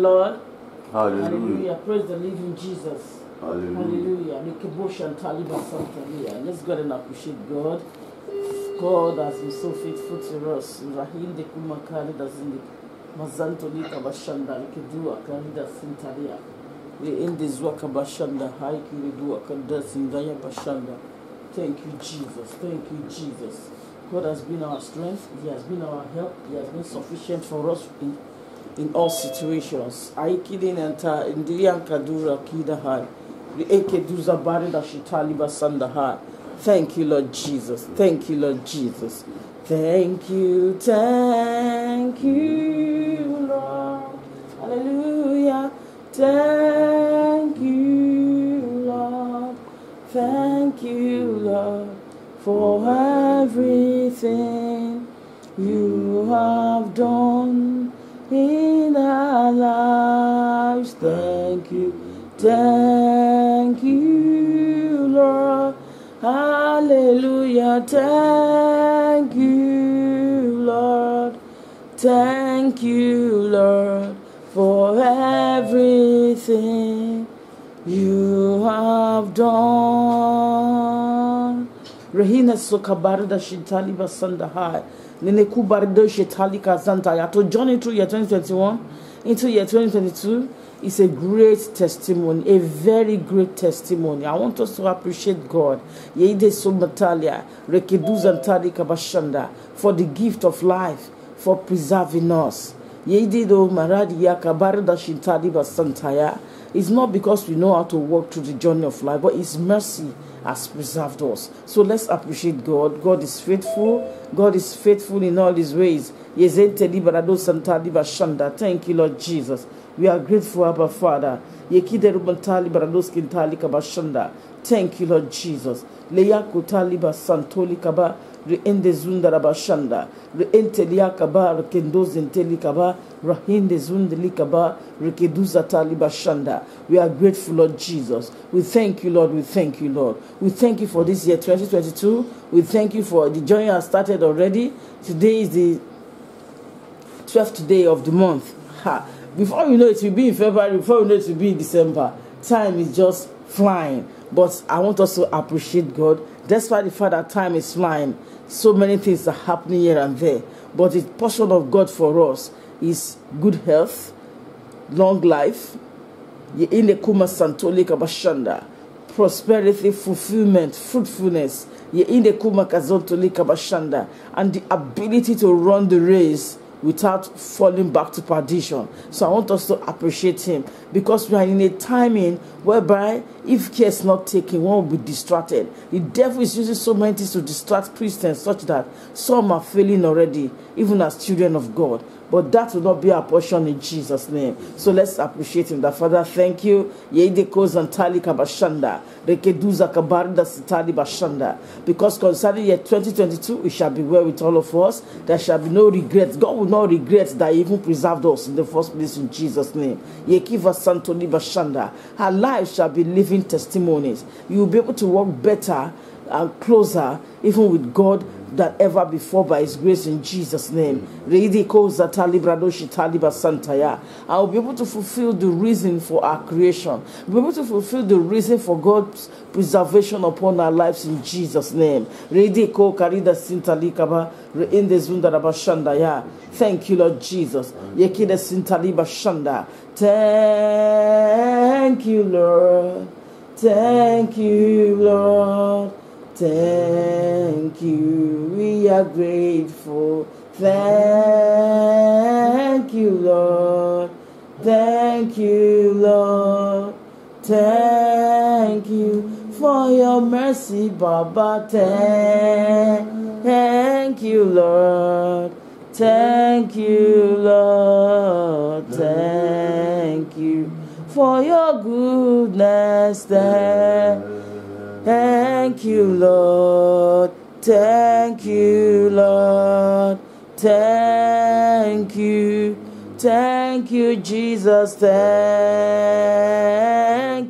Lord. Hallelujah. Hallelujah. Praise the living Jesus. Hallelujah. Hallelujah. Let's go and appreciate God. God has been so faithful to us. Rahim de Kumakari das in the Mazantoli Kabashanda, Likidu Akarida Sintaria. We in this Wakabashanda, Haiki, we do Akadas in Daya Bashanda. Thank you, Jesus. Thank you, Jesus. God has been our strength. He has been our help. He has been sufficient for us in all situations. Aikidin anta Indian Kadura Kidahai. The Ekeduza Barida Shitaliba Sandahai. Thank you, Lord Jesus. Thank you, Lord Jesus. Thank you, Lord. Hallelujah. Thank you, Lord. Thank you, Lord, for everything you have done in our lives. Thank you, Lord. Hallelujah. Thank you, Lord. Thank you, Lord, for everything you have done. Rahina sokabarda shitali basanda hai. Nene kubardo shitali kazanta ya. To journey through year 2021 into year 2022 is a great testimony, a very great testimony. I want us to appreciate God. Yeide somatalia rekeduzantali kabashanda for the gift of life, for preserving us. Yeide do maradi yakabarda shitali basantaya. It's not because we know how to walk through the journey of life, but His mercy has preserved us. So let's appreciate God. God is faithful. God is faithful in all His ways. Thank you, Lord Jesus. We are grateful, Abba Father. Thank you, Lord Jesus. Reende zunda rabashanda, reente liakaba, rekendoz intelikaba, rahinde zundelikaba, rekeduza talibashanda. We are grateful, Lord Jesus. We thank you, Lord. We thank you, Lord. We thank you for this year 2022. We thank you for the journey has started already. Today is the 12th day of the month. Before you know it will be in February, before you know it will be in December. Time is just flying. But I want us to appreciate God. Despite the fact that time is flying, so many things are happening here and there. But the portion of God for us is good health, long life, prosperity, fulfillment, fruitfulness, and the ability to run the race without falling back to perdition. So I want us to appreciate Him, because we are in a timing whereby if care is not taken, one will be distracted. The devil is using so many things to distract Christians such that some are failing already, even as children of God. But that will not be our portion in Jesus' name. So let's appreciate Him. That Father, thank you. Because concerning year 2022, it shall be well with all of us. There shall be no regrets. God will not regret that He even preserved us in the first place in Jesus' name. Our lives shall be living testimonies. You will be able to walk better and closer even with God than ever before by His grace in Jesus' name. I will be able to fulfill the reason for our creation. Be able to fulfill the reason for God's preservation upon our lives in Jesus' name. Thank you, Lord Jesus. Thank you, Lord. Thank you, Lord. Thank you, we are grateful. Thank you, Lord. Thank you, Lord. Thank you for your mercy, Baba. Thank you, Lord. Thank you, Lord. Thank you for your goodness. Thank you, Lord. Thank you, Lord. Thank you. Thank you, Jesus. Thank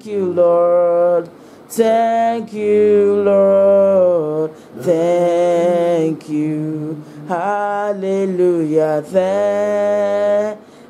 you, Lord. Thank you, Lord. Thank you. Hallelujah.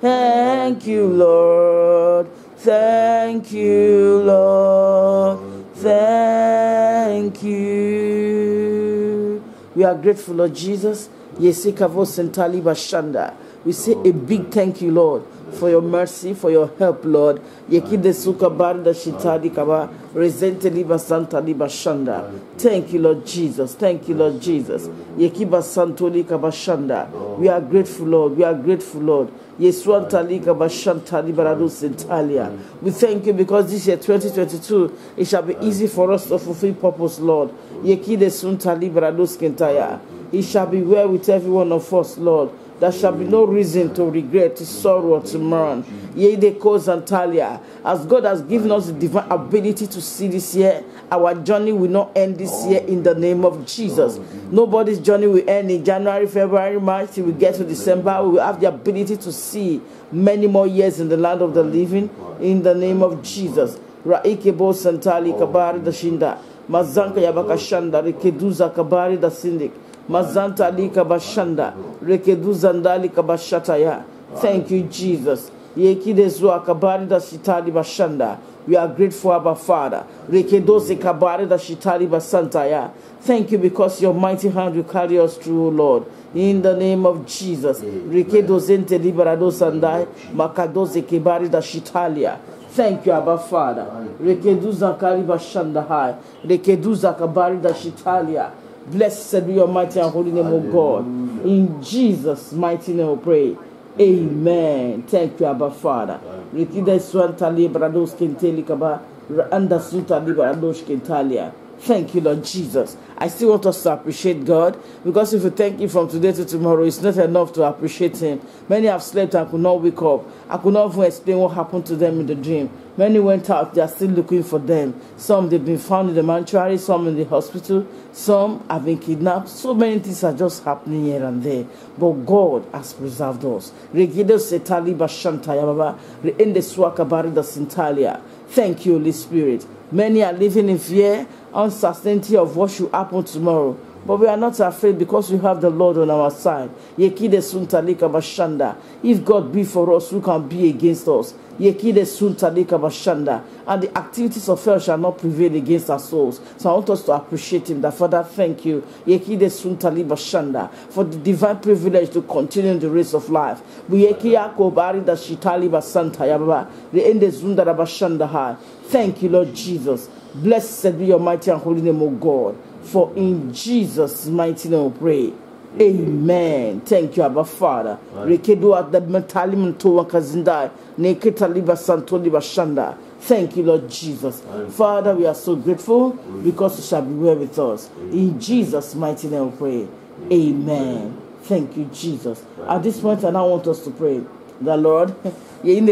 Thank you, Lord. Thank you, Lord. Thank you. We are grateful, Lord Jesus. Yesikavo Sentali Bashanda. We say a big thank you, Lord, for your mercy, for your help, Lord. Yekide suka barda shitadi kaba resente liba santa liba shanda. Thank you, Lord Jesus. Thank you, Lord Jesus. Yekiba santoli kaba shanda. We are grateful, Lord. We are grateful, Lord. Yeswanta liga bashanta libarado sentalia. We thank you because this year 2022 it shall be easy for us to fulfill purpose, Lord. Yekide sunta libarado skentaya. It shall be well with every one of us, Lord. There shall be no reason to regret, to sorrow, or to mourn. Yede Koz and Talia. As God has given us the divine ability to see this year, our journey will not end this year in the name of Jesus. Nobody's journey will end in January, February, March. Till we get to December, we will have the ability to see many more years in the land of the living in the name of Jesus. Raikebo Santali Kabari da Shinda. Mazanka Yabakashanda, Rikeduza Kabari da Sindik. Mazanta lika bashanda rekedu zandali kabashataya. Thank you, Jesus. Yekide zua kabari da shitali bashanda. We are grateful, Abba Father. Rekedo ze kabari da shitali basantaya. Thank you because your mighty hand will carry us through, Lord. In the name of Jesus. Rekedo zente liberado sandai makado ze kebari da shitalia. Thank you, Abba Father. Rekedu zakari bashanda hai. Rekedu zakabari da shitalia. Blessed be your mighty and holy name, O God. In Jesus' mighty name we pray. Amen. Thank you, Abba Father. Thank you, Lord Jesus. I still want us to appreciate God, because if you thank Him from today to tomorrow, it's not enough to appreciate Him. Many have slept and could not wake up. I could not even explain what happened to them in the dream. Many went out, they are still looking for them. Some they've been found in the mortuary, some in the hospital, some have been kidnapped. So many things are just happening here and there. But God has preserved us. Thank you, Holy Spirit. Many are living in fear, uncertainty of what should happen tomorrow. But we are not afraid because we have the Lord on our side. If God be for us, who can be against us? And the activities of hell shall not prevail against our souls. So I want us to appreciate Him. That Father, thank you for the divine privilege to continue in the race of life. Thank you, Lord Jesus. Blessed be your mighty and holy name, O God. For in Jesus' mighty name we pray. Amen. Thank you, Abba Father. Thank you, Lord Jesus. Father, we are so grateful because you shall be well with us. In Jesus' mighty name we pray. Amen. Thank you, Jesus. At this point, I now want us to pray. The Lord, here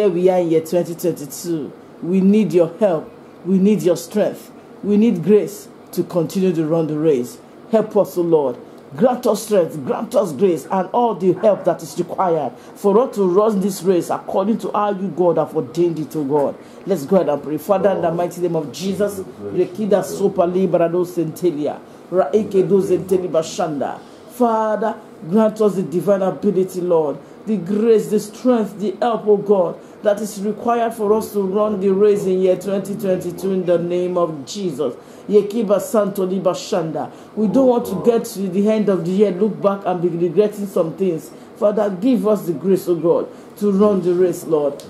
we are in year 2022. We need your help. We need your strength. We need grace to continue to run the race. Help us, O Lord. Grant us strength, grant us grace, and all the help that is required for us to run this race according to how you, God, have ordained it, O God. Let's go ahead and pray. Father, in the mighty name of Jesus, Father, grant us the divine ability, Lord, the grace, the strength, the help, O God, that is required for us to run the race in year 2022 in the name of Jesus. Yekiba Santo Liba Shanda. We don't want to get to the end of the year, look back and be regretting some things. Father, give us the grace, O God, to run the race, Lord.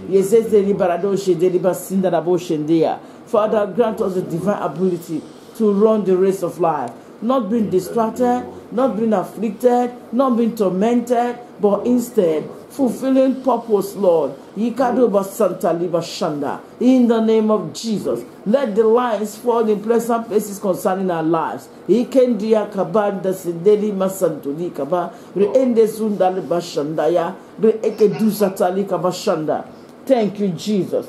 Father, grant us the divine ability to run the race of life. Not being distracted, not being afflicted, not being tormented, but instead fulfilling purpose, Lord. In the name of Jesus, let the lines fall in pleasant places concerning our lives. Thank you, Jesus.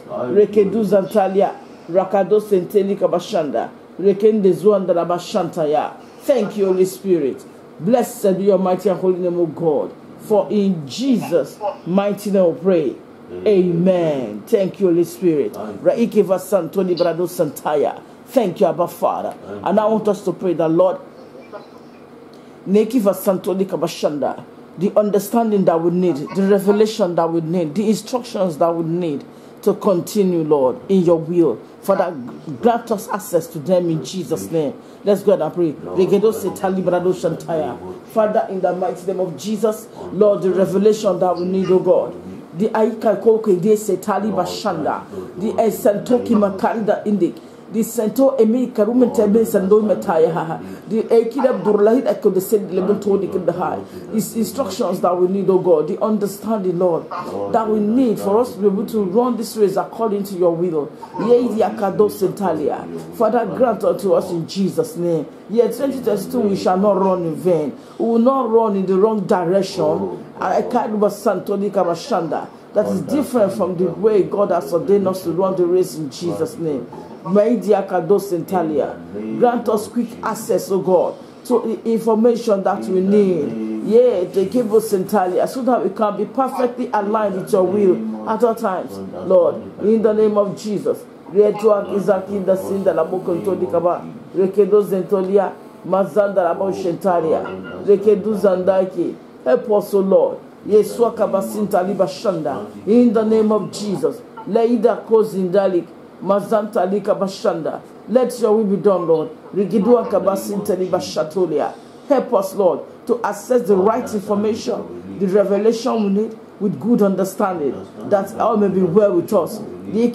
Thank you, Holy Spirit. Blessed be your mighty and holy name, O God. For in Jesus' mighty name we pray. Amen. Thank you, Holy Spirit. Thank you, Abba Father. And I want us to pray that, Lord, the understanding that we need, the revelation that we need, the instructions that we need to continue, Lord, in your will. Father, grant us access to them in Jesus' name. Let's go ahead and pray. Father, in the mighty name of Jesus, Lord, the revelation that we need, oh God. The Aika Koke de Setali Bashanda, the Esantoki Makarida Indik, the Santo Emi Karumentebe Sando Metaya, the Akida Burlahid Echo the Saint Lebentonic in the high. These instructions that we need, oh God, the understanding, Lord, that we need for us to be able to run this race according to your will. Father, grant unto us in Jesus' name. Yet 2022 we shall not run in vain. We will not run in the wrong direction. That is different from the way God has ordained us to run the race in Jesus' name. Grant us quick access, oh God, to the information that we need. Yeah, they give us Centalia so that we can be perfectly aligned with your will at all times, Lord. In the name of Jesus. Help us, O Lord. Yesua kabasinta libashanda. In the name of Jesus. Leida kozindalik. Mazanta likabashanda. Let your will be done, Lord. Rigidua kabasinta libashatolia. Help us, Lord, to access the right information, the revelation we need with good understanding, that all may be well with us. In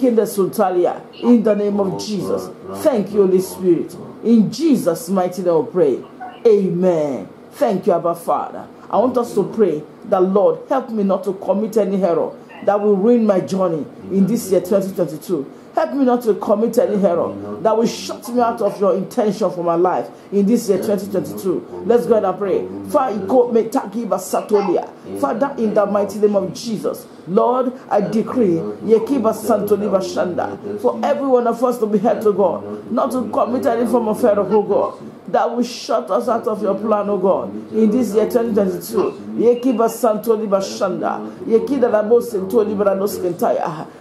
the name of Jesus. Thank you, Holy Spirit. In Jesus' mighty name we pray. Amen. Thank you, Abba Father. I want us to pray that, Lord, help me not to commit any error that will ruin my journey in this year 2022. Help me not to commit any error that will shut me out of your intention for my life in this year 2022. Let's go ahead and pray. Father, in the mighty name of Jesus, Lord, I decree for every one of us to be held to God, not to commit any form of error, oh God, that will shut us out of your plan, oh God, in this year 2022.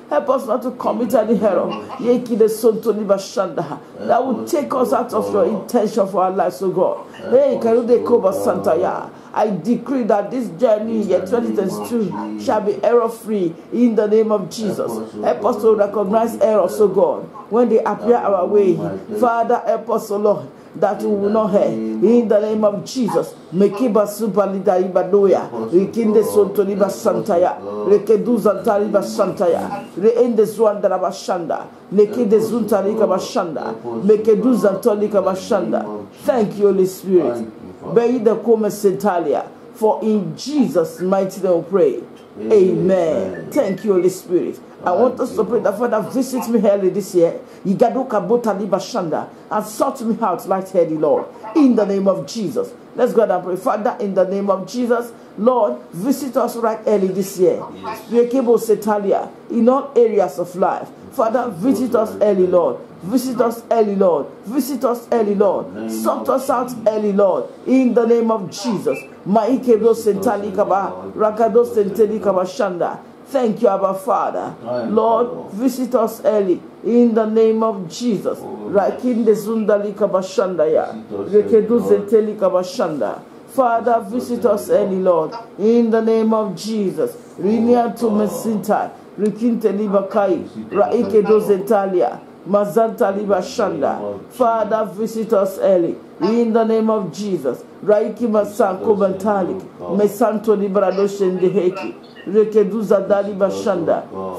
Help us not to commit any error that will take us out of your intention for our lives, oh God. I decree that this journey year 2022 shall be error-free in the name of Jesus. Help us to recognize errors, oh God, when they appear our way. Father, help us, oh Lord, that we will not hear in the name of Jesus. Mekiba supalida ibadoya, rekinde sontoliba santaya, rekeduza taliba santaya, reende zuandara bashanda, nekide zuntalika bashanda, mekeduza tolika bashanda. Thank you, Holy Spirit. Beida kome sentalia, for in Jesus' mighty name we pray. Amen. Thank you, Holy Spirit. I want us to pray that, Father, visit me early this year. And sort me out light-headed, Lord. In the name of Jesus. Let's go ahead and pray. Father, in the name of Jesus, Lord, visit us right early this year. In all areas of life. Father, visit us early, Lord. Visit us early, Lord. Visit us early, Lord. Sort us out early, Lord. In the name of Jesus. Thank you, Abba Father. Lord, visit us early in the name of Jesus. Father, visit us early, Lord, in the name of Jesus. Father, visit us early in the name of Jesus. Raiki Masanko Bantalik, Mesanto Librado Shendeheki.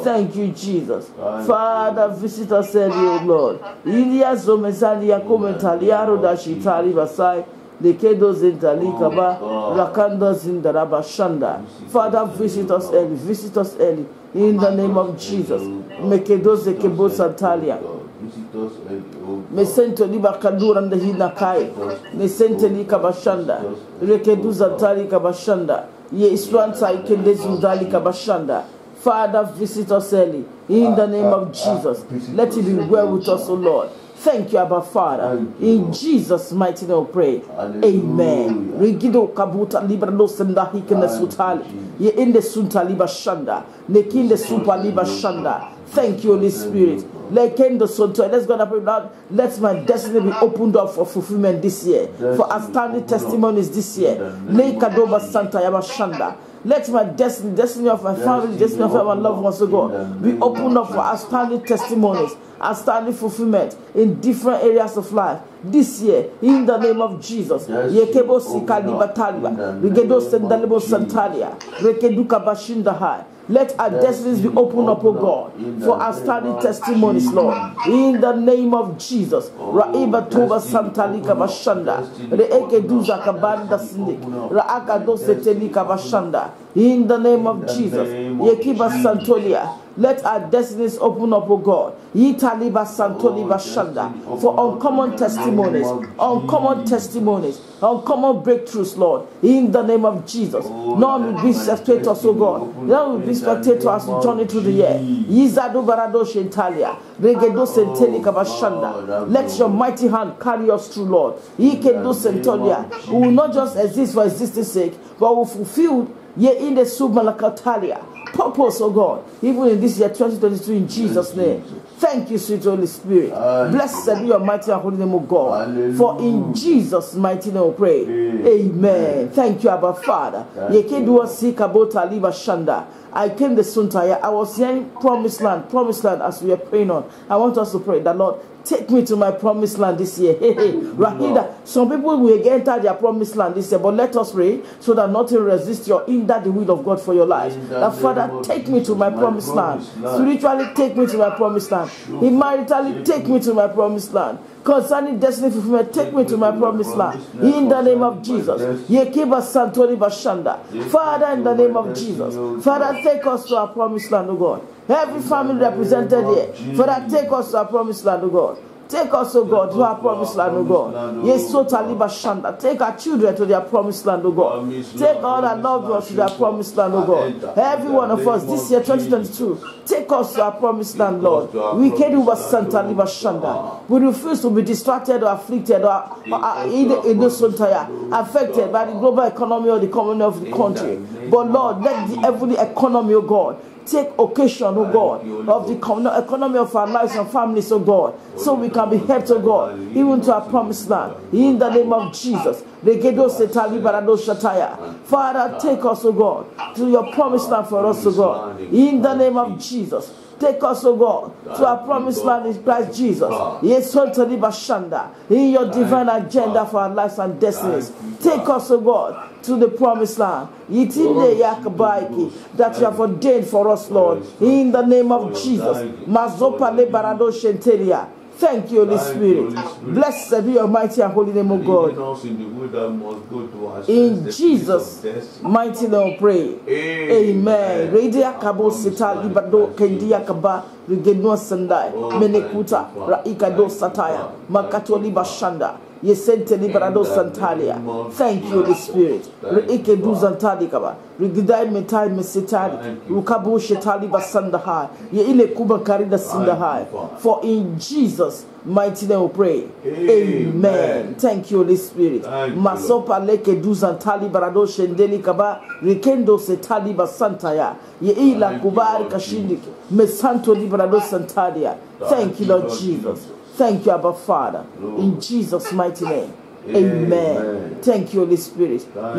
Thank you, Jesus. Father, visit us early, O Lord. Ilia Zomezalia Komentaliaro Dashitali Basai, the Kedos in Talikaba, Rakandos in the Rabashanda. Father, visit us early, in the name of Jesus. Mekedos Ekebo Santalia. Mesento liba kadura ndahina kai. Mesente lika bashanda. Rekeduza talika bashanda. Ye iswanta ikendezu dalika bashanda. Father, visit us early in the name of Jesus. Let it be well with us, O Lord. Thank you, Abba Father. In Jesus' mighty name we pray. Amen. Rigido kabuta libra no senda hikene sutali. Ye inde sunta liba shanda. Nekinde supa liba shanda. Thank you, Holy Spirit. Let's go and pray, Lord, let my destiny be opened up for fulfillment this year, for outstanding testimonies this year. Let my destiny of my family, destiny of my loved ones, God, be opened up for outstanding testimonies, outstanding fulfillment in different areas of life this year, in the name of Jesus. Yekebo sikali batalia, rigedo sendalebo santalia, rekeduka bashindahai. Let our destinies be opened up, O God, for outstanding testimonies, Lord. In the name of Jesus. Raiba toba santalika bashanda. Reeke duza kabanda sindik. Raaka dosetelika bashanda. In the name of Jesus. Yekiba santolia. Let our destinies open up, O God. Yitaliba santoli bashanda. For uncommon testimonies, uncommon uncommon breakthroughs, Lord. In the name of Jesus. None will be spectators, O God. None will be spectators as we journey through the year. Yizadu barado shentalia. Regedo senteli kabashanda. Let your mighty hand carry us through, Lord. Yikedo sentolia. We will not just exist for existence sake, but will fulfill ye in the submalakatalia purpose, oh God, even in this year 2022, in Jesus' name. Thank you, sweet Holy Spirit. Blessed be your mighty and holy name, O God. For in Jesus' mighty name we pray. Amen. Thank you, Abba Father. I came the Suntaya. I was hearing promised land as we were praying on. I want us to pray that, Lord, take me to my promised land this year. Rahida, some people will enter their promised land this year, but let us pray so that nothing resists your hinder the will of God for your life. That Father, take me to my promised land. Spiritually, take me to my promised land. Maritally, take me to my promised land. Concerning destiny fulfillment, take me to my promised land. In the name of Jesus. Yekiba Santori Bashanda. Father, in the name of Jesus. Father, take us to our promised land, O God. Every family represented here. Father, take us to our promised land, O God. Take us, O God, to our promised land, O God. Yes, so Taliba Shanda. Take our children to their promised land, O God. Take all our loved ones to their promised land, O God. Every one of us this year, 2022, take us to our promised land, Lord. We can't do Santa Liba Shanda. We refuse to be distracted or afflicted or affected by the global economy or the economy of the country. But Lord, let the heavenly economy, O God, take occasion, oh God, of the economy of our lives and families, oh God, so we can be helped, oh God, even to our promised land. In the name of Jesus. Father, take us, oh God, to your promised land for us, oh God. In the name of Jesus. Take us, O God, to our promised land in Christ Jesus. Yes, in your divine agenda for our lives and destinies. Take us, O God, to the promised land. That you have ordained for us, Lord. In the name of Jesus. Thank you, Holy Spirit. Blessed be your mighty and holy name, O God. In Jesus' mighty name we pray. Amen. Redia kabo sita libado kendia kaba rigenua sandai menekuta raikado sataya makatoli bashanda. Yesente liberado santalia. Thank you, Holy Spirit. Reike du zantali kaba. Rigidai metai mesitali. Rukabu shetali basandahai. Ye ile kuba karida sindahai. For in Jesus' mighty name we pray. Amen. Thank you, Holy Spirit. Masopa leke du zantali barado shendeli kaba. Rikendo setali basantaya. Ye ila kubari kashindik. Mesanto liberado santalia. Thank you, Lord Jesus. Thank you, Abba Father. In Jesus' mighty name. Amen. Thank you, Holy Spirit. I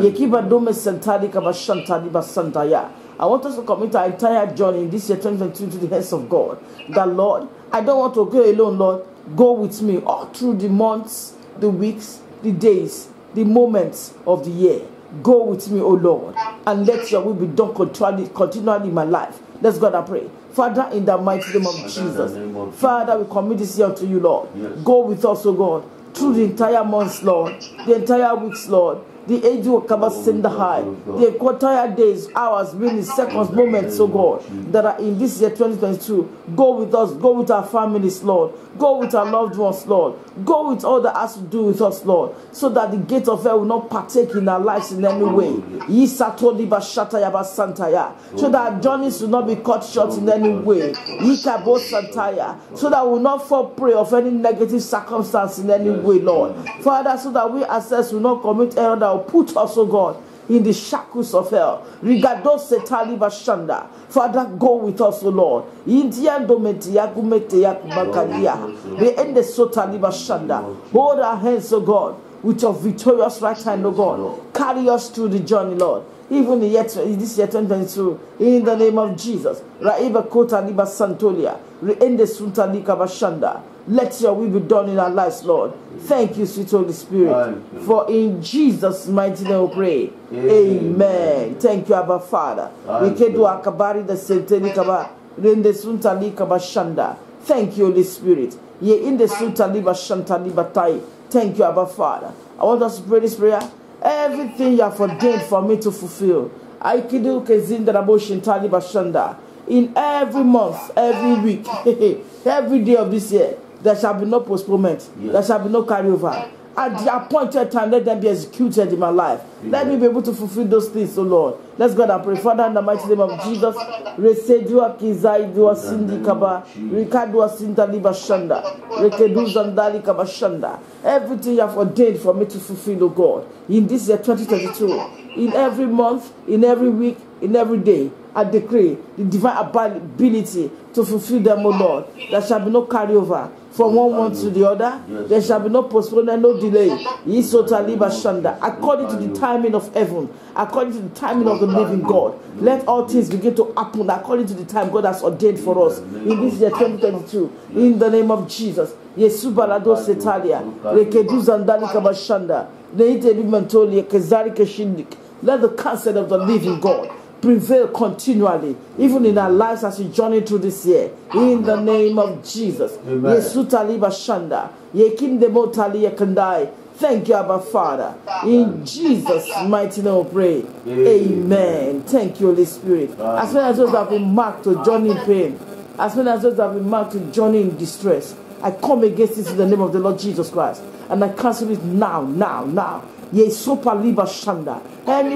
want us to commit our entire journey in this year 2022 to the hands of God. That, Lord, I don't want to go alone, Lord. Go with me all through the months, the weeks, the days, the moments of the year. Go with me, O Lord, and let your will be done continually in my life. Let's go and pray. Father, in the mighty name of Jesus, Father, we commit this year to you, Lord. Go with us, O God, through the entire months, Lord, the entire weeks, Lord, the age will cover send the high, the entire days, hours, minutes, seconds, moments, so God, that are in this year 2022. Go with us, go with our families, Lord. Go with our loved ones, Lord. Go with all that has to do with us, Lord, so that the gate of hell will not partake in our lives in any way. So that our journeys will not be cut short in any way. So that we will not fall prey of any negative circumstance in any way, Lord. Father, so that we ourselves will not commit error that will put us, oh God, in the shackles of hell. Rigados setali bashanda. Father, go with us, O Lord. Indian dometi yakumete yakubakadia. The end the sotali bashanda. Hold our hands, O God, with your victorious right hand, O God. Carry us through the journey, Lord. Even in this year 2022, in the name of Jesus. Raiba kota liba santolia. Reende sunta lika bashanda. Let your will be done in our lives, Lord. Thank you, sweet Holy Spirit. For in Jesus' mighty name we pray. Amen. Thank you, Abba Father. Rikedu akabari de senteli kaba. Reende sunta lika bashanda. Thank you, Holy Spirit. Ye in the sunta liba shanta liba tai. Thank you, Abba Father. I want us to pray this prayer. Everything you have ordained for me to fulfill. Aikidu kezinda raboshin tali bashanda. In every month, every week, every day of this year, there shall be no postponement. There shall be no carryover. At the appointed time, let them be executed in my life. Let me be able to fulfill those things, O Lord. Let's go and pray. Father, in the mighty name of Jesus, Resedua Kizaidua Sindi Kaba, Rikadua Sintali Bashanda, Rekedu Zandali Kabashanda. Everything you have ordained for me to fulfill, O God, in this year 2022, in every month, in every week, in every day, I decree the divine ability to fulfill them, O Lord. There shall be no carryover from one month to the other. There shall be no postponement, no delay. According to the timing of heaven, according to the timing of the living God, let all things begin to happen according to the time God has ordained for us in this year 2022. In the name of Jesus. Yesu balado setalia, rekedu zandali kabashanda, neite bimentoli kezari keshindik. Let the counsel of the living God prevail continually, even in our lives as we journey through this year. In the name of Jesus. Yesu taliba shanda, yekim demo tali yakandai. Thank you, Abba Father. In Jesus' mighty name we pray. Amen. Thank you, Holy Spirit. As many as those have been marked to journey in pain, as many as those have been marked to journey in distress, I come against this in the name of the Lord Jesus Christ. And I cancel it now. Any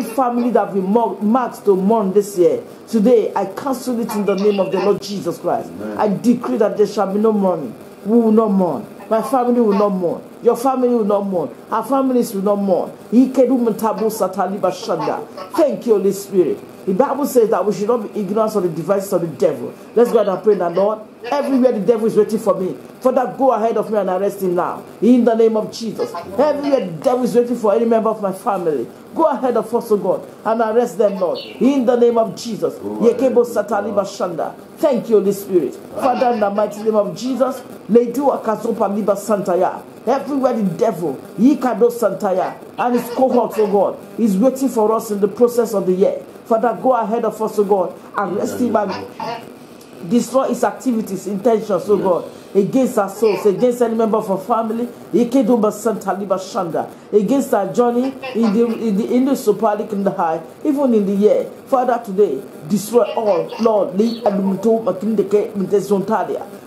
family that have been marked to mourn this year, today I cancel it in the name of the Lord Jesus Christ. I decree that there shall be no mourning. We will not mourn. My family will not mourn. Your family will not mourn. Our families will not mourn. Thank you, Holy Spirit. The Bible says that we should not be ignorant of the devices of the devil. Let's go ahead and pray now, Lord. Everywhere the devil is waiting for me, Father, go ahead of me and arrest him now. In the name of Jesus. Everywhere the devil is waiting for any member of my family, go ahead of us, O God, and arrest them, Lord. In the name of Jesus. Yekebo satali bashanda. Thank you, Holy Spirit. Father, in the mighty name of Jesus, Ledu akazopa liba santaya. Everywhere the devil, Yikado Santaya, and his cohorts, oh God, is waiting for us in the process of the year. Father, go ahead of us, oh God, arrest him and destroy his activities, intentions, oh God, against our souls, against any member of our family, against our journey in the Sopalik in the high, even in the year. Father, today, destroy all, Lord,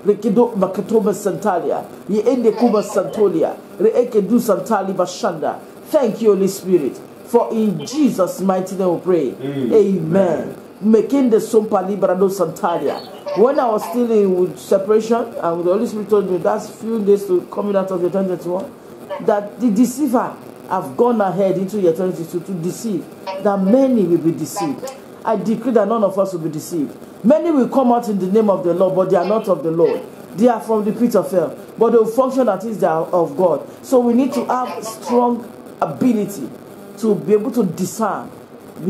Rekido Makatoba Santalia, Ye Ende Kuba Santolia, Reekedu Santali Bashanda. Thank you, Holy Spirit, for in Jesus' mighty name we pray. Amen. Making the Sompa Librado Santalia. When I was still in separation, and the Holy Spirit told me that's few days to coming out of the 2021, that the deceiver have gone ahead into year 2022 to deceive, that many will be deceived. I decree that none of us will be deceived. Many will come out in the name of the Lord, but they are not of the Lord. They are from the pit of hell, but they will function as they are of God. So we need to have strong ability to be able to discern, so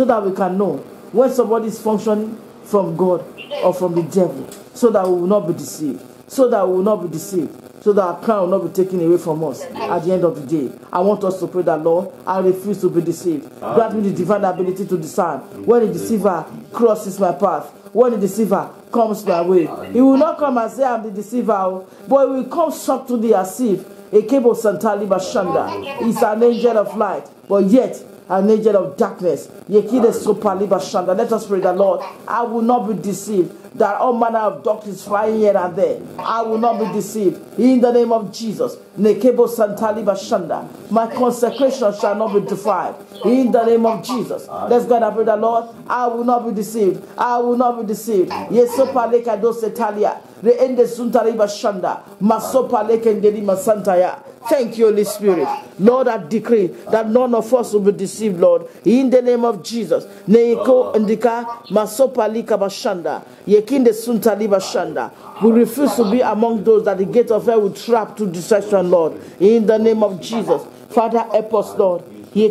that we can know when somebody is functioning from God or from the devil, so that we will not be deceived. So that we will not be deceived. So that our crown will not be taken away from us at the end of the day. I want us to pray that, Lord, I refuse to be deceived. Grant me the divine ability to discern when the deceiver crosses my path, when the deceiver comes my way. He will not come and say I'm the deceiver, but he will come subtly as if Ekebo Santali Bashanda is an angel of light, but yet an angel of darkness. Yekide Sopali Bashanda. Let us pray that, Lord, I will not be deceived. That all manner of doctrines flying here and there, I will not be deceived. In the name of Jesus. Nekebo Santali Bashanda. My consecration shall not be defiled. In the name of Jesus. Let's go and pray that, Lord, I will not be deceived. I will not be deceived. Yesopaleka do Setalia. Reende Suntali Bashanda, Masopa Lekendeli Masantaya. Thank you, Holy Spirit. Lord, I decree that none of us will be deceived, Lord. In the name of Jesus. Neiko Ndika, Masopa Lika Bashanda, Yekinde Suntali Bashanda. We refuse to be among those that the gate of hell will trap to destruction, Lord. In the name of Jesus. Father, help us, Lord. We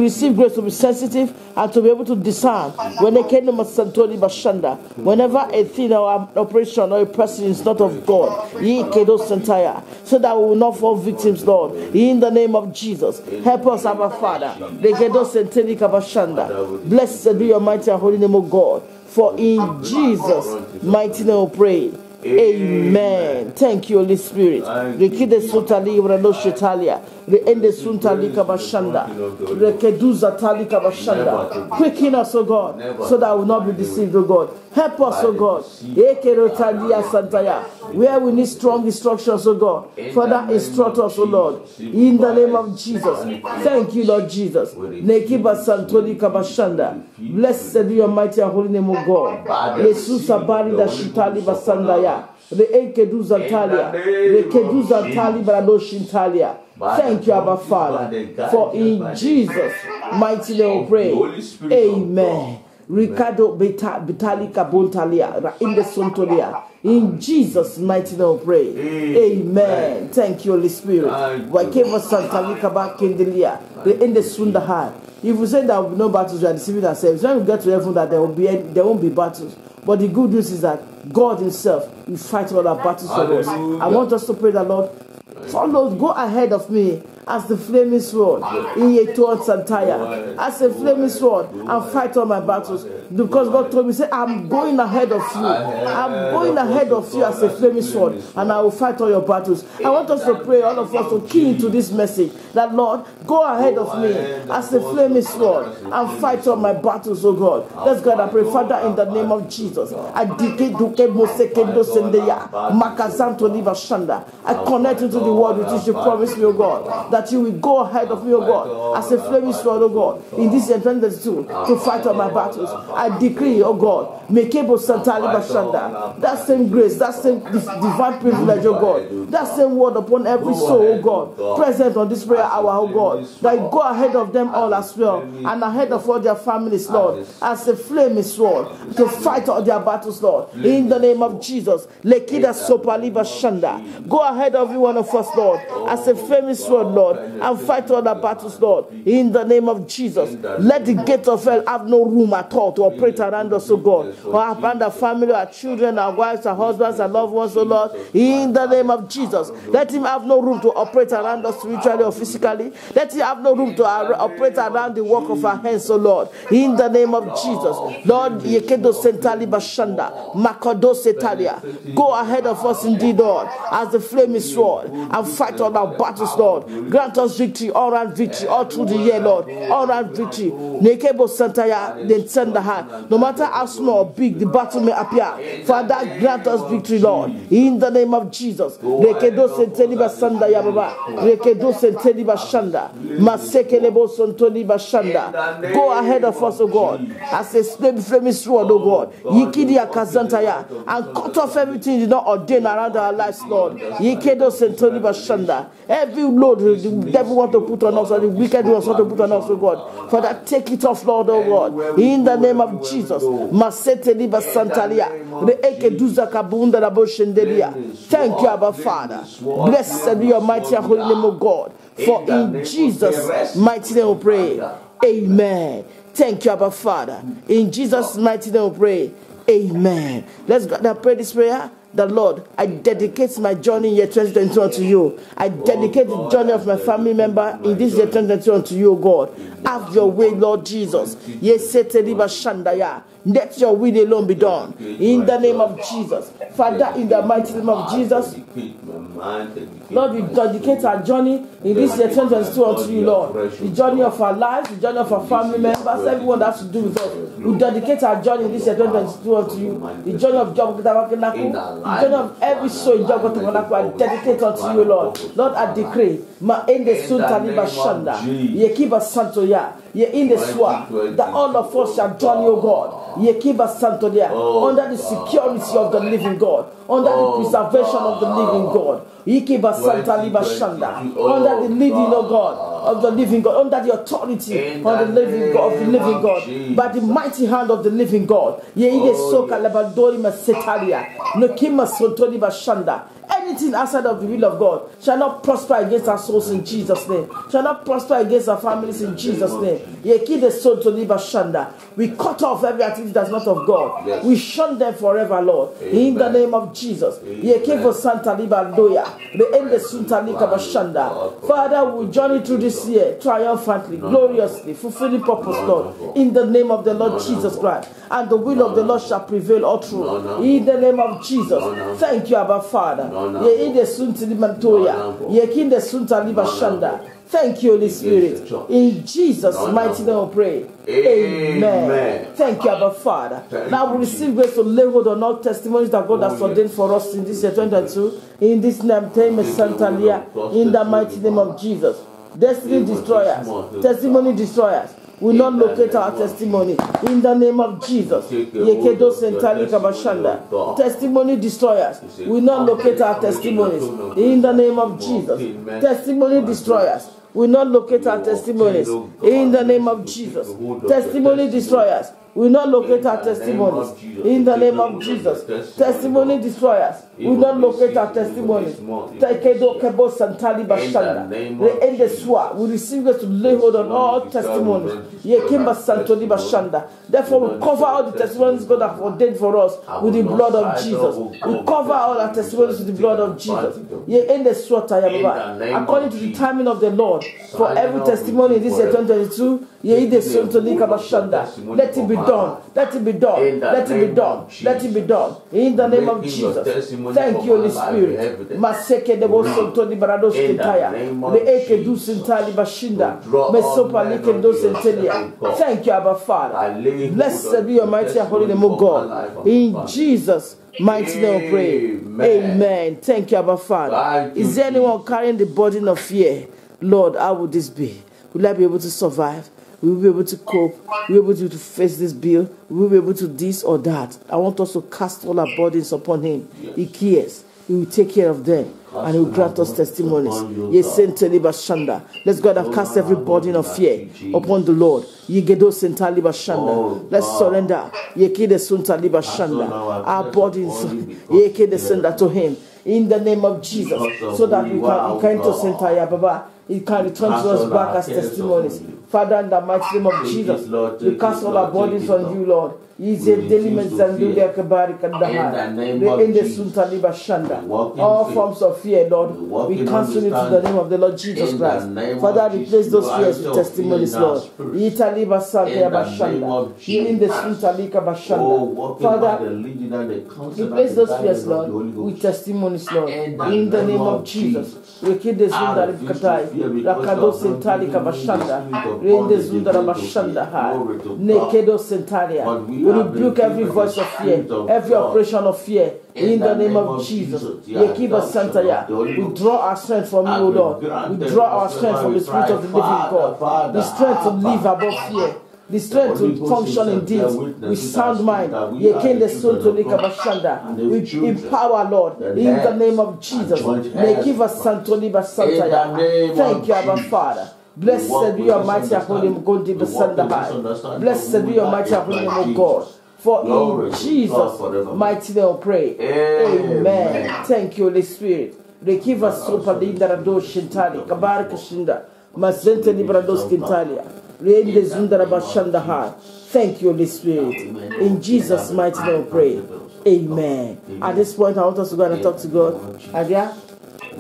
receive grace to be sensitive and to be able to discern whenever a thing or an operation or a person is not of God, so that we will not fall victims, Lord. In the name of Jesus, help us, our Father. Blessed be your mighty and holy name, O God. For in Jesus' mighty name we pray. Amen. Thank you, Holy Spirit. Rekide Sutali Vrano Shetalia. Reende Suntali Kabashanda. Rekeduza Tali Kabashanda. Quicken us, O God, so that we will not be deceived, O God. Help us, O God. Ekerotalia Santaya. Where we need strong instructions, O God. Father, instruct us, O Lord. In the name of Jesus. Thank you, Lord Jesus. Nekiba Santoli Kabashanda. Blessed be your mighty and holy name, O God. Jesus Abari da Shitali Basandaya. Thank you, Abba Father. For in Jesus' mighty name we pray. Amen. Ricardo Vitalika Bontalia in the Sontolia. In Jesus' mighty name we pray. Amen. Thank you, Holy Spirit. Wakeva Santalika Bakendelia. In the Sundahai. If we say there will be no battles, we are deceiving ourselves. When we get to heaven, that there won't be battles. But the good news is that God Himself will fight all our battles for us. I want us to pray that, Lord, follow, go ahead of me as the flaming sword in your thoughts and tire, as a flaming sword, and fight all my battles. Because God told me, say, I'm going ahead of you. I'm going ahead of you as a flaming sword, and I will fight all your battles. I want us to pray, all of us, to key into this message that, Lord, go ahead of me as a flaming sword and fight all my battles, oh God. Let's go and pray. Father, in the name of Jesus, I connect into the word with which you promised me, oh God, that you will go ahead of me, oh God, as a flaming sword, oh God, in this year 2022 to fight all my battles. I decree, oh God, Mekebo Santali Bashanda, that same grace, that same divine privilege, oh God, that same word upon every soul, oh God, present on this prayer hour, oh God, that go ahead of them all as well, and ahead of all their families, Lord, as a flaming sword to fight all their battles, Lord, in the name of Jesus. Lekida Sopali Bashanda, go ahead of every one of us, Lord, as a flaming sword, Lord, and fight all the battles, Lord, in the name of Jesus. Let the gate of hell have no room at all to operate around us, oh God, or around our family, our children, our wives, our husbands, our loved ones, oh Lord, in the name of Jesus. Let him have no room to operate around us spiritually or physically. Let him have no room to operate around the work of our hands, oh Lord, in the name of Jesus. Lord, Yekedo Sentali Bashanda, Makodo Setalia, go ahead of us indeed, Lord, as the flaming sword, and fight all our battles, Lord. Grant us victory, all round victory, all through the year, Lord, all round victory. Nekebo Santaya, then send the hand. No matter how small or big the battle may appear, Father, grant us victory, Lord, in the name of Jesus. Rekedo Senteli Basanda Yababa, Rekedo Senteli Bashanda, Masekelebo Sontoli Bashanda. Go ahead of us, oh God, as a flaming sword, oh God, Yikidi Akazantaya, and cut off everything you did not ordain around our lives, Lord. Yikedo Sentoli Bashanda. Every load the devil want to put on us, or the wicked ones want to put on us, oh God, Father, take it off, Lord, oh God, in the name of Jesus. Maseteli Basantalia, Reekeduza Kabunda Raboshendelia. Thank you, Abba Father. Blessed be your mighty and holy name, oh God. For in Jesus' mighty name we pray. Amen. Thank you, Abba Father. In Jesus' mighty name we pray. Amen. Let's go and pray this prayer. The Lord, I dedicate my journey in year 2022 unto you. I dedicate the journey of my family member in this year 2022 unto you, O God. Have your way, Lord Jesus. Let your will alone be done. In the name of Jesus. Father, in the mighty name of Jesus, Lord, we dedicate our journey in this year 2022 unto you, Lord. The journey of our lives, the journey of our family members, everyone that has to do with us. We dedicate our journey in this year 2022 unto you. The journey of Job, the journey of every soul in Job, I dedicate unto you, Lord. Lord, I decree, Ma ende suntani bashanda, yekiba santoya. Ye in the swat, that all of us shall join you, God. Ye keep us Santodia under the security of the living God, under the preservation of the living God. Ye keep us Santa Liba Shanda, under the leading of God, of the living God, under the authority of the living God, by the mighty hand of the living God. Ye in the soka labadori masetalia, no kima Santoli Bashanda. Anything outside of the will of God shall not prosper against our souls in Jesus' name. Shall not prosper against our families in Jesus' name. We cut off every activity that's not of God. Yes. We shun them forever, Lord. Amen. In the name of Jesus. Father, we journey through this year triumphantly, gloriously, fulfilling purpose, Lord. In the name of the Lord Jesus Christ. And the will of the Lord shall prevail all through. In the name of Jesus. Thank you, Abba Father. Thank you, Holy Spirit. In Jesus' mighty name we pray. Amen. Thank you, Abba Father. Now we receive grace to lay hold on all testimonies that God has ordained for us in this year 2022. In this name, in the mighty name of Jesus. Destiny destroyers, testimony destroyers will not locate our testimony in the name of Jesus. Testimony destroyers will not locate our testimonies in the name of Jesus. Testimony destroyers will not locate our testimonies in the name of Jesus. Testimony destroyers will not locate our testimonies in the name of Jesus. Testimony destroyers will not locate our testimonies. We receive grace to lay hold on all testimonies. Therefore, we cover all the testimonies God has ordained for us with the blood of Jesus. We cover all our testimonies with the blood of Jesus. According to the timing of the Lord, for every testimony in this year 2022, let it be done. Let it be done. Let it be done. Let it be done. In the name of Jesus. Thank you, Holy Spirit. Maseke de Bosonto Liberados Ketaya. The Eke do Sintali Bashinda. Mesopa Like do Sentelia. Thank you, Abba Father. Blessed be your mighty and holy name, O God. In Jesus' mighty name we pray. Amen. Thank you, Abba Father. Is there anyone carrying the burden of fear? Lord, how would this be? Will I be able to survive? We will be able to cope. We will be able to face this bill. We will be able to this or that. I want us to cast all our burdens upon Him. He cares. He will take care of them. And He will grant us testimonies. Let's go ahead and cast every burden of fear upon the Lord. Let's surrender our burdens to Him in the name of Jesus, so that we can to Santa Baba. It can return to us back as testimonies. Father, in the mighty name of Jesus, we cast all our bodies on you, Lord. All forms of fear, Lord, we cancel it in the name of the Lord Jesus Christ. Father, replace those fears with testimonies, Lord. Father, replace those fears, Lord, with testimonies, Lord. In the name of Jesus. We keep the Zunda Katai, Rakado Sentali Kabashanda, Rende Zunda Bashanda, Nekedo Sentalia. We rebuke every voice of fear, every operation of fear, in the name of Jesus. Yekiba Santaya. We draw our strength from you, O Lord. We draw our strength from the Spirit of the living God. The strength to live above fear. The strength to function indeed with sound mind. We empower, Lord, in the name of Jesus. Thank you, Abba Father. Blessed be your mighty and holy name, God. Blessed be your mighty and holy name, O God. For in Jesus' mighty name we pray. Amen. Thank you, Holy Spirit. Rekiva sopa lindarado shintali, kabar kashinda, mazente librados kintalia, reende zundarabashanda ha. Thank you, Holy Spirit. In Jesus' mighty name we pray. Amen. At this point, I want us to go and talk to God. Adia,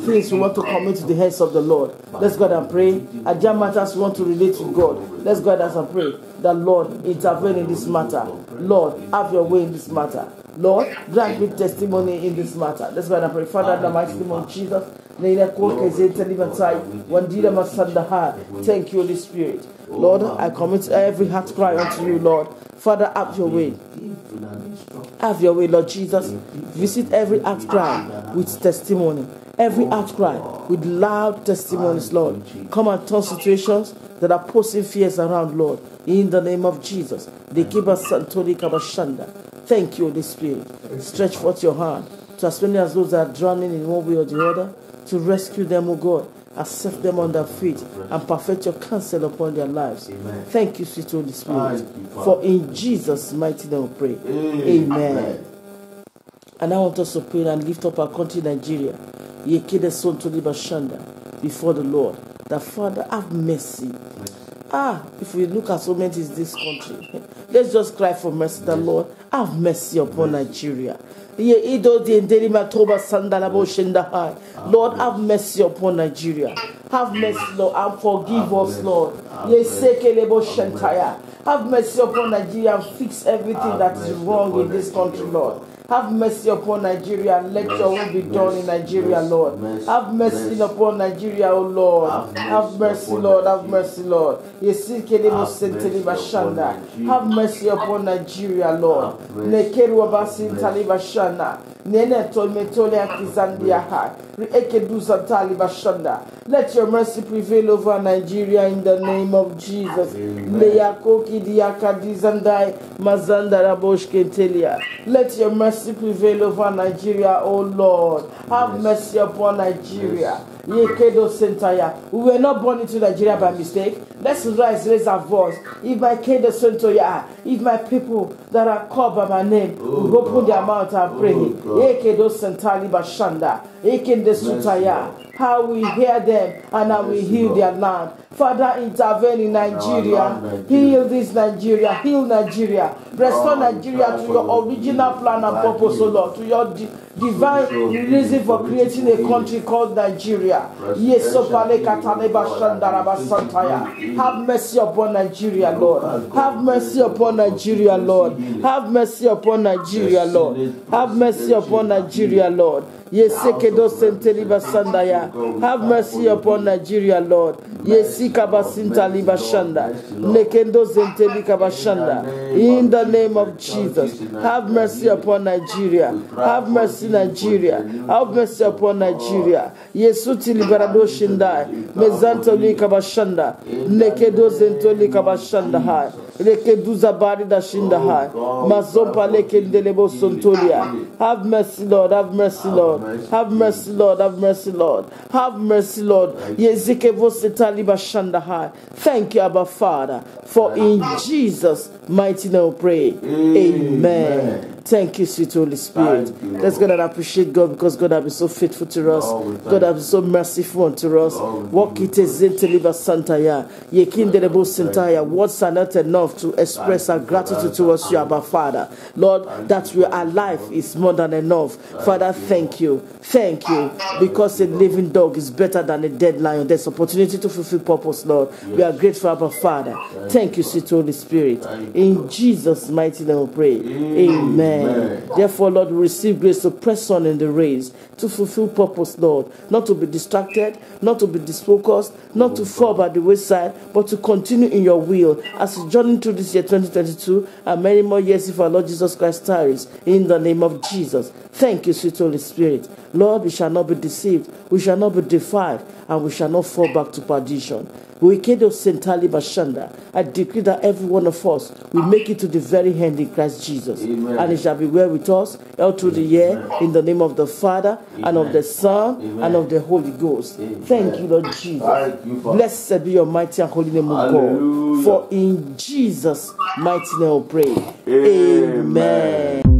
things we want to commit to the hands of the Lord. Let's go and pray. Adia matters we want to relate to God. Let's go and pray that Lord intervene in this matter. Lord, have your way in this matter. Lord, grant me testimony in this matter. Let's go and pray. Father, in the mighty name of Jesus. Thank you, Holy Spirit. Lord, I commit every heart cry unto you, Lord. Father, have your way. Have your way, Lord Jesus. Visit every heart cry with testimony. every outcry with loud testimonies, Lord. Come and turn situations that are posing fears around, Lord. In the name of Jesus. Thank you, Holy Spirit. Stretch forth your hand to as many as those that are drowning in one way or the other, to rescue them, O God, and set them on their feet and perfect your counsel upon their lives. Amen. Thank you, sweet Holy Spirit. For in Jesus' mighty name we pray. Amen. And I want us to pray and lift up our country, Nigeria, before the Lord. That Father, have mercy. If we look at so many in this country, let's just cry for mercy. The Lord, have mercy upon Nigeria. Lord, have mercy upon Nigeria. Have mercy, Lord, and forgive us, Lord. Have mercy upon Nigeria and fix everything that is wrong in this country, Lord. Have mercy upon Nigeria and let your will be done in Nigeria, Lord. Have mercy upon Nigeria, O Lord. Have mercy, Lord. Have mercy, Lord. Have mercy upon Nigeria, Lord. Let your mercy prevail over Nigeria in the name of Jesus. Let your mercy prevail over Nigeria, O Lord. Have mercy upon Nigeria. We were not born into Nigeria by mistake. Let's raise our voice. If my if my people that are called by my name will open their mouth and pray, how we hear them and how we heal their land. Father, intervene in Nigeria. Heal this Nigeria. Heal Nigeria. Restore Nigeria to your original plan and purpose, O Lord, to your divine reason for creating a country called Nigeria. Have mercy upon Nigeria, Lord. Have mercy upon Nigeria, Lord. Have mercy upon Nigeria, Lord. Have mercy upon Nigeria, Lord. Have mercy upon Nigeria, Lord. In the name of Jesus, have mercy upon Nigeria. Have mercy, Nigeria. Have mercy upon Nigeria. Yesuti liberado shindai. Mezanto li kabashanda. Nekedo zento li kabashanda hai. Lekeduza bari da shinda hai. Mazompa lekendelebo sontolia. Have mercy, Lord. Have mercy, Lord. Have mercy, Lord. Have mercy, Lord. Have mercy, Lord. Yezekevo setali bashanda hai. Thank you, Abba Father, for in Jesus' mighty name we pray. Amen. Thank you, sweet Holy Spirit. Let's go and appreciate God, because God has been so faithful to us. God has been so merciful unto us. Words are not enough to express our gratitude towards you, Abba Father. Lord, that we are alive is more than enough. Father, thank you. Thank you. Because a living dog is better than a dead lion. There's opportunity to fulfill purpose, Lord. We are grateful, Abba Father. Thank you, sweet Holy Spirit. In Jesus' mighty name we pray. Amen. Therefore, Lord, we receive grace to press on in the race, to fulfill purpose, Lord. Not to be distracted, not to be disfocused, not to fall by the wayside, but to continue in your will as we journey through this year 2022 and many more years if our Lord Jesus Christ tarries. In the name of Jesus. Thank you, sweet Holy Spirit. Lord, we shall not be deceived, we shall not be defiled, and we shall not fall back to perdition. I decree that every one of us will make it to the very end in Christ Jesus. Amen. And it shall be well with us all through the year. Amen. In the name of the Father, Amen, and of the Son, Amen, and of the Holy Ghost. Amen. Thank you, Lord Jesus. You, blessed be your mighty and holy name, of God. For in Jesus' mighty name we pray. Amen. Amen.